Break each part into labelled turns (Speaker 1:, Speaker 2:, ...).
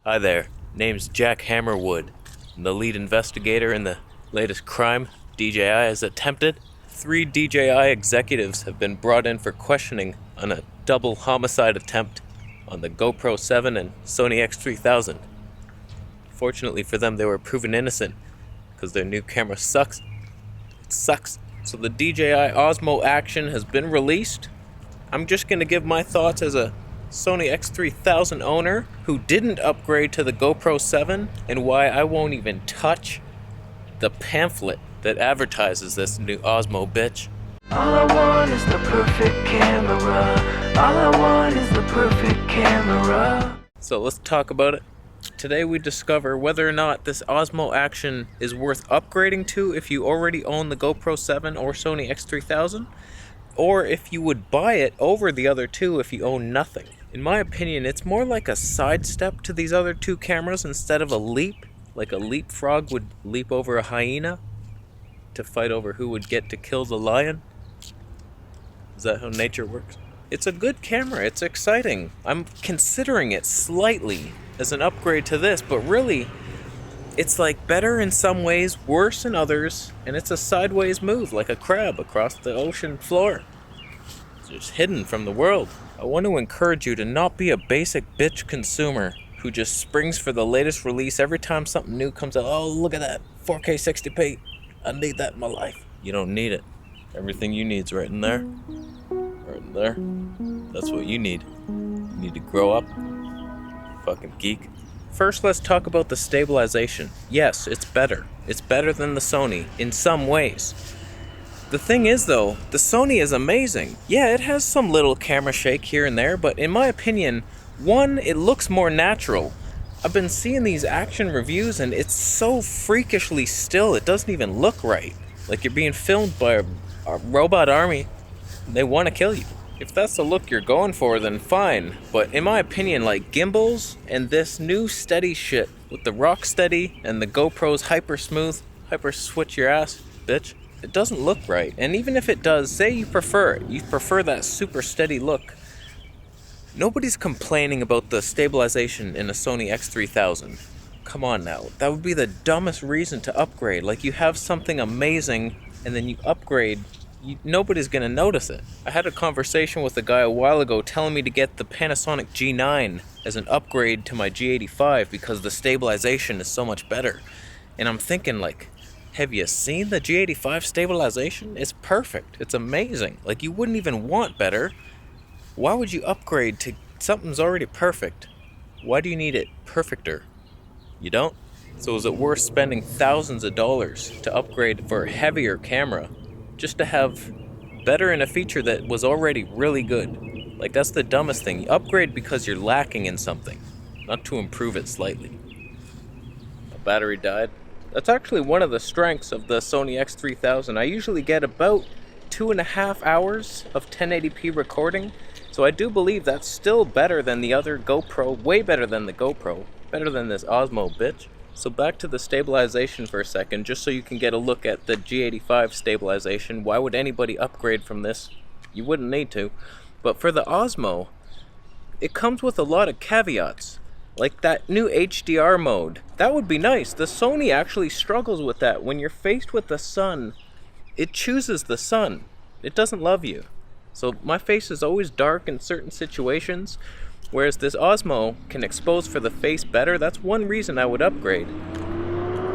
Speaker 1: Hi there, name's Jack Hammerwood. I'm the lead investigator in the latest crime DJI has attempted. 3 DJI executives have been brought in for questioning on a double homicide attempt on the GoPro7 and Sony X3000. Fortunately for them, they were proven innocent because their new camera sucks. It sucks. So the DJI Osmo Action has been released. I'm just going to give my thoughts as a Sony X3000 owner who didn't upgrade to the GoPro7 and why I won't even touch the pamphlet that advertises this new Osmo bitch.
Speaker 2: All I want is the perfect camera. All I want is the perfect camera.
Speaker 1: So let's talk about it. Today we discover whether or not this Osmo Action is worth upgrading to if you already own the GoPro7 or Sony X3000, or if you would buy it over the other two if you own nothing. In my opinion, it's more like a sidestep to these other two cameras instead of a leap, like a leapfrog would leap over a hyena to fight over who would get to kill the lion. Is that how nature works? It's a good camera, it's exciting. I'm considering it slightly as an upgrade to this, but really, it's like better in some ways, worse in others, and it's a sideways move like a crab across the ocean floor. It's just hidden from the world. I want to encourage you to not be a basic bitch consumer who just springs for the latest release every time something new comes out. Oh, look at that, 4K 60p. I need that in my life. You don't need it. Everything you need's right in there. Right in there. That's what you need. You need to grow up. Fucking geek. First, let's talk about the stabilization. Yes, it's better. It's better than the Sony in some ways. The thing is though, the Sony is amazing. Yeah, it has some little camera shake here and there, but in my opinion, one, it looks more natural. I've been seeing these action reviews and it's so freakishly still, it doesn't even look right. Like you're being filmed by a robot army. They want to kill you. If that's the look you're going for, then fine. But in my opinion, like gimbals and this new steady shit with the rock steady and the GoPro's hyper smooth, hyper switch your ass, bitch, it doesn't look right. And even if it does, say you prefer it, you prefer that super steady look. Nobody's complaining about the stabilization in a Sony X3000. Come on now, that would be the dumbest reason to upgrade. Like you have something amazing and then you upgrade. Nobody's gonna notice it. I had a conversation with a guy a while ago telling me to get the Panasonic G9 as an upgrade to my G85 because the stabilization is so much better. And I'm thinking like, have you seen the G85 stabilization? It's perfect. It's amazing. Like you wouldn't even want better. Why would you upgrade to something's already perfect? Why do you need it perfecter? You don't? So is it worth spending thousands of dollars to upgrade for a heavier camera just to have better in a feature that was already really good? Like that's the dumbest thing. You upgrade because you're lacking in something, not to improve it slightly. The battery died. That's actually one of the strengths of the Sony X3000. I usually get about 2.5 hours of 1080p recording, so I do believe that's still better than the other GoPro, way better than the GoPro, better than this Osmo bitch. So back to the stabilization for a second, just so you can get a look at the G85 stabilization. Why would anybody upgrade from this? You wouldn't need to. But for the Osmo, it comes with a lot of caveats. Like that new HDR mode. That would be nice. The Sony actually struggles with that. When you're faced with the sun, it chooses the sun. It doesn't love you. So my face is always dark in certain situations, whereas this Osmo can expose for the face better. That's one reason I would upgrade.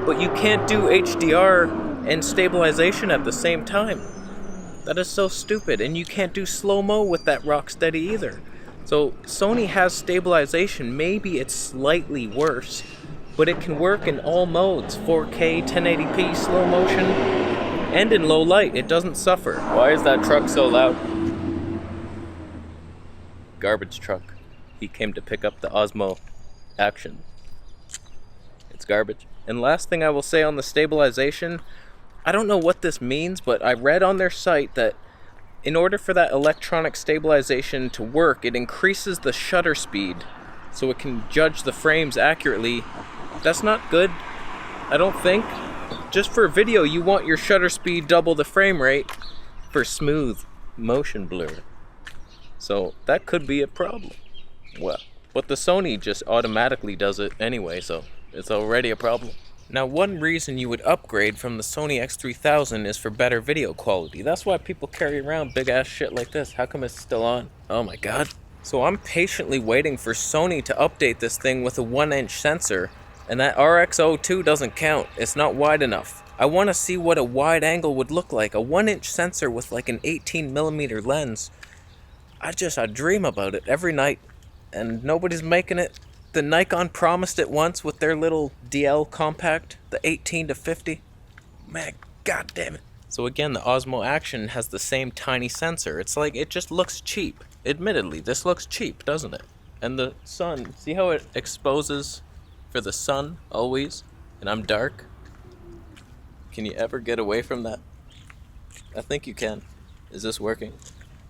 Speaker 1: But you can't do HDR and stabilization at the same time. That is so stupid. And you can't do slow-mo with that rock steady either. So Sony has stabilization. Maybe it's slightly worse, but it can work in all modes. 4K, 1080p, slow motion, and in low light. It doesn't suffer. Why is that truck so loud? Garbage truck. He came to pick up the Osmo Action. It's garbage. And last thing I will say on the stabilization, I don't know what this means, but I read on their site that in order for that electronic stabilization to work, it increases the shutter speed so it can judge the frames accurately. That's not good, I don't think. Just for video, you want your shutter speed double the frame rate for smooth motion blur. So that could be a problem. Well, but But the Sony just automatically does it anyway, so it's already a problem. Now, one reason you would upgrade from the Sony X3000 is for better video quality. That's why people carry around big ass shit like this. How come it's still on? Oh my god. So I'm patiently waiting for Sony to update this thing with a 1-inch sensor, and that RX02 doesn't count. It's not wide enough. I want to see what a wide angle would look like. A 1-inch sensor with like an 18mm lens. I dream about it every night, and nobody's making it. The Nikon promised it once with their little DL compact, the 18-50. Man, god damn it. So again, the Osmo Action has the same tiny sensor. It's like, it just looks cheap. Admittedly, this looks cheap, doesn't it? And the sun, see how it exposes for the sun always? And I'm dark? Can you ever get away from that? I think you can. Is this working?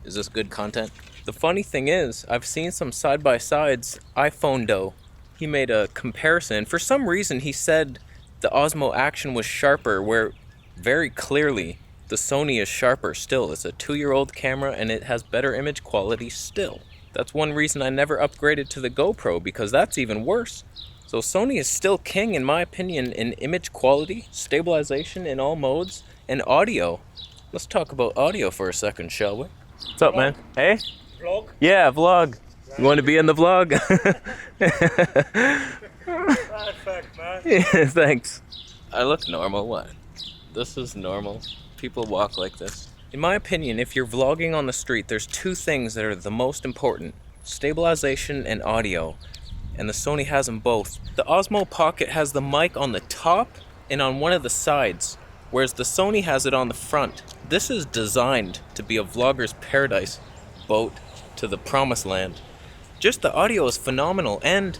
Speaker 1: Is this good content? The funny thing is, I've seen some side-by-sides. iPhone Doe, he made a comparison. For some reason, he said the Osmo Action was sharper, where very clearly the Sony is sharper still. It's a 2-year-old camera and it has better image quality still. That's one reason I never upgraded to the GoPro, because that's even worse. So Sony is still king, in my opinion, in image quality, stabilization in all modes, and audio. Let's talk about audio for a second, shall we? What's up, man? Hey?
Speaker 3: Vlog?
Speaker 1: Yeah, vlog. You want to be in the vlog?
Speaker 3: Perfect, man.
Speaker 1: Yeah, thanks. I look normal, what? This is normal. People walk like this. In my opinion, if you're vlogging on the street, there's two things that are the most important. Stabilization and audio. And the Sony has them both. The Osmo Pocket has the mic on the top and on one of the sides, whereas the Sony has it on the front. This is designed to be a vlogger's paradise boat to the promised land. Just the audio is phenomenal, and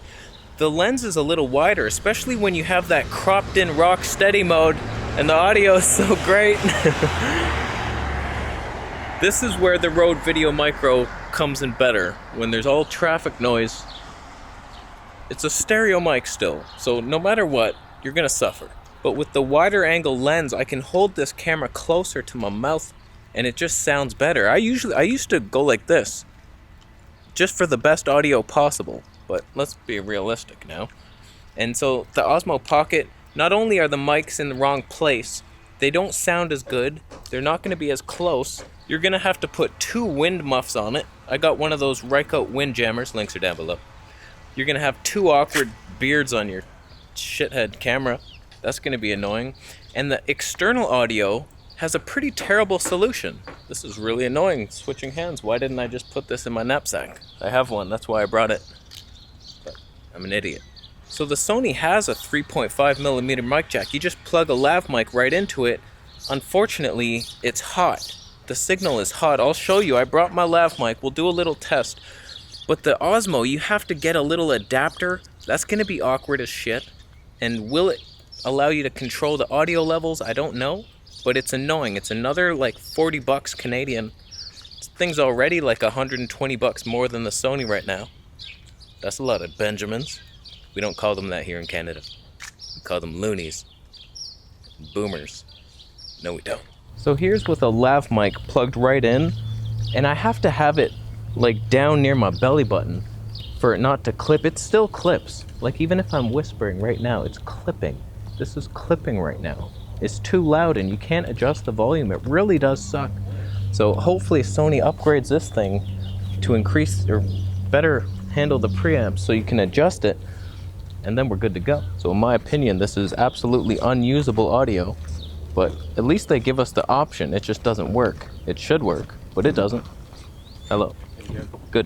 Speaker 1: the lens is a little wider, especially when you have that cropped in rock steady mode, and the audio is so great. This is where the Rode Video Micro comes in better, when there's all traffic noise. It's a stereo mic still, so no matter what, you're gonna suffer. But with the wider angle lens, I can hold this camera closer to my mouth and it just sounds better. I used to go like this, just for the best audio possible, but let's be realistic now. And so the Osmo Pocket, not only are the mics in the wrong place, they don't sound as good, they're not gonna be as close. You're gonna have to put 2 wind muffs on it. I got one of those Rycote wind jammers, links are down below. You're gonna have 2 awkward beards on your shithead camera. That's gonna be annoying. And the external audio has a pretty terrible solution. This is really annoying, switching hands. Why didn't I just put this in my knapsack? I have one, that's why I brought it. But I'm an idiot. So the Sony has a 3.5mm mic jack. You just plug a lav mic right into it. Unfortunately, it's hot. The signal is hot. I'll show you. I brought my lav mic. We'll do a little test. But the Osmo, you have to get a little adapter. That's gonna be awkward as shit. And will it allow you to control the audio levels? I don't know, but it's annoying. It's another like 40 bucks Canadian. This thing's already like 120 bucks more than the Sony right now. That's a lot of Benjamins. We don't call them that here in Canada. We call them loonies. Boomers. No, we don't. So here's with a lav mic plugged right in, and I have to have it like down near my belly button for it not to clip. It still clips. Like even if I'm whispering right now, it's clipping. This is clipping right now. It's too loud and you can't adjust the volume. It really does suck. So hopefully Sony upgrades this thing to increase or better handle the preamps so you can adjust it, and then we're good to go. So in my opinion, this is absolutely unusable audio, but at least they give us the option. It just doesn't work. It should work, but it doesn't. Hello. Good.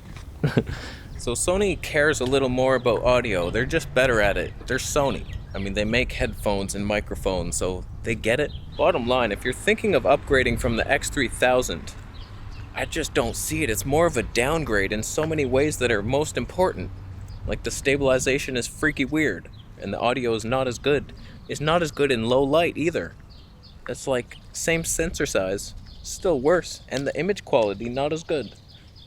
Speaker 1: So Sony cares a little more about audio. They're just better at it. They're Sony. I mean, they make headphones and microphones, so they get it. Bottom line, if you're thinking of upgrading from the X3000, I just don't see it. It's more of a downgrade in so many ways that are most important. Like the stabilization is freaky weird, and the audio is not as good. It's not as good in low light either. It's like same sensor size, still worse, and the image quality not as good.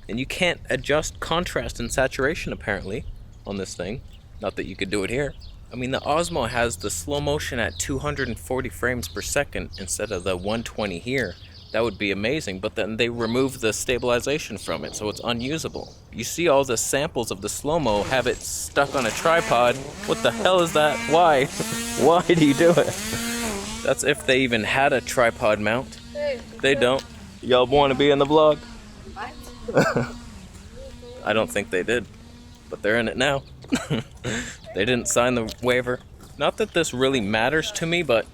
Speaker 1: And you can't adjust contrast and saturation apparently on this thing. Not that you could do it here. I mean, the Osmo has the slow motion at 240 frames per second instead of the 120 here. that would be amazing, but then they remove the stabilization from it, so it's unusable. You see all the samples of the slow-mo have it stuck on a tripod. What the hell is that? Why? Why do you do it? That's if they even had a tripod mount. They don't. Y'all want to be in the vlog? I don't think they did, but they're in it now. They didn't sign the waiver. Not that this really matters to me, but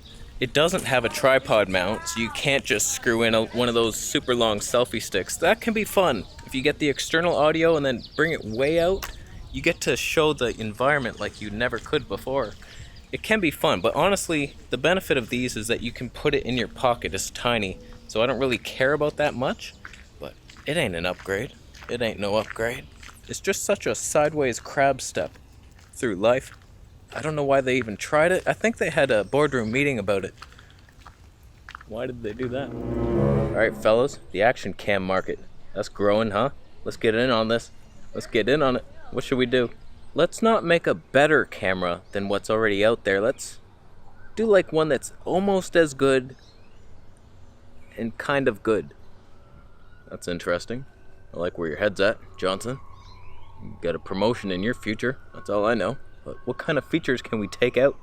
Speaker 1: it doesn't have a tripod mount, so you can't just screw in one of those super long selfie sticks. That can be fun. If you get the external audio and then bring it way out, you get to show the environment like you never could before. It can be fun, but honestly, the benefit of these is that you can put it in your pocket. It's tiny, so I don't really care about that much, but it ain't an upgrade. It ain't no upgrade. It's just such a sideways crab step through life. I don't know why they even tried it. I think they had a boardroom meeting about it. Why did they do that? Alright fellas, the action cam market. That's growing, huh? Let's get in on this. Let's get in on it. What should we do? Let's not make a better camera than what's already out there. Let's do like one that's almost as good and kind of good. That's interesting. I like where your head's at, Johnson. You got a promotion in your future. That's all I know. But what kind of features can we take out?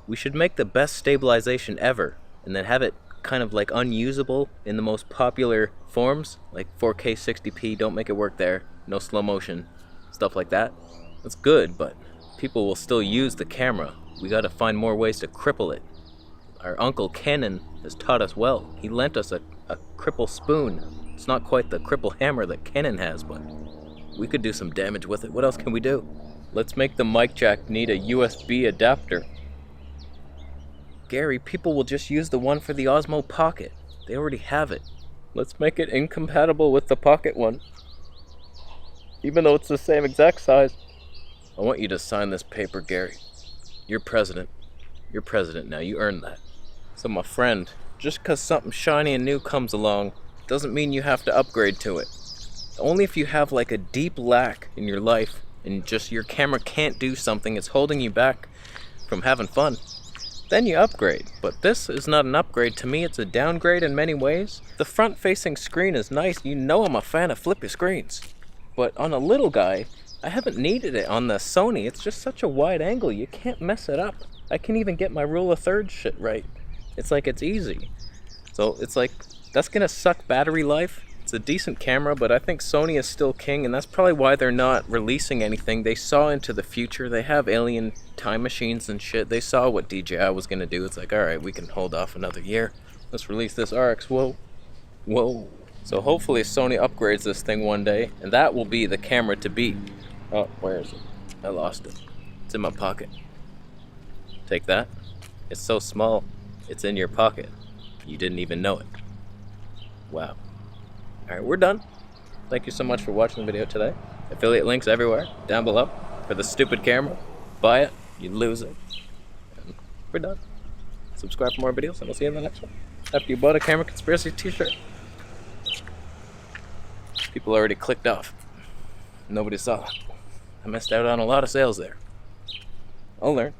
Speaker 1: We should make the best stabilization ever, and then have it kind of like unusable in the most popular forms, like 4K 60p, don't make it work there, no slow motion, stuff like that. That's good, but people will still use the camera. We gotta find more ways to cripple it. Our uncle Kenan has taught us well. He lent us a cripple spoon. It's not quite the cripple hammer that Kenan has, but we could do some damage with it. What else can we do? Let's make the mic jack need a USB adapter. Gary, people will just use the one for the Osmo Pocket. They already have it. Let's make it incompatible with the Pocket one. Even though it's the same exact size. I want you to sign this paper, Gary. You're president. You're president now. You earned that. So my friend, just because something shiny and new comes along, doesn't mean you have to upgrade to it. Only if you have like a deep lack in your life and just your camera can't do something, it's holding you back from having fun, then you upgrade. But this is not an upgrade to me, it's a downgrade in many ways. The front facing screen is nice, you know I'm a fan of flippy screens. But on a little guy, I haven't needed it on the Sony. It's just such a wide angle, you can't mess it up. I can even get my rule of thirds shit right. It's like it's easy. So it's like, that's gonna suck battery life. It's a decent camera, but I think Sony is still king, and that's probably why they're not releasing anything. They saw into the future. They have alien time machines and shit. They saw what DJI was gonna do. It's like, alright, we can hold off another year. Let's release this RX. Whoa. So hopefully Sony upgrades this thing one day, and that will be the camera to beat. Oh, where is it? I lost it. It's in my pocket. Take that. It's so small, it's in your pocket. You didn't even know it. Wow. Alright, we're done. Thank you so much for watching the video today. Affiliate links everywhere, down below, for the stupid camera. Buy it, you lose it. And we're done. Subscribe for more videos, and we'll see you in the next one. After you bought a Camera Conspiracy t-shirt. People already clicked off. Nobody saw it. I missed out on a lot of sales there. I'll learn.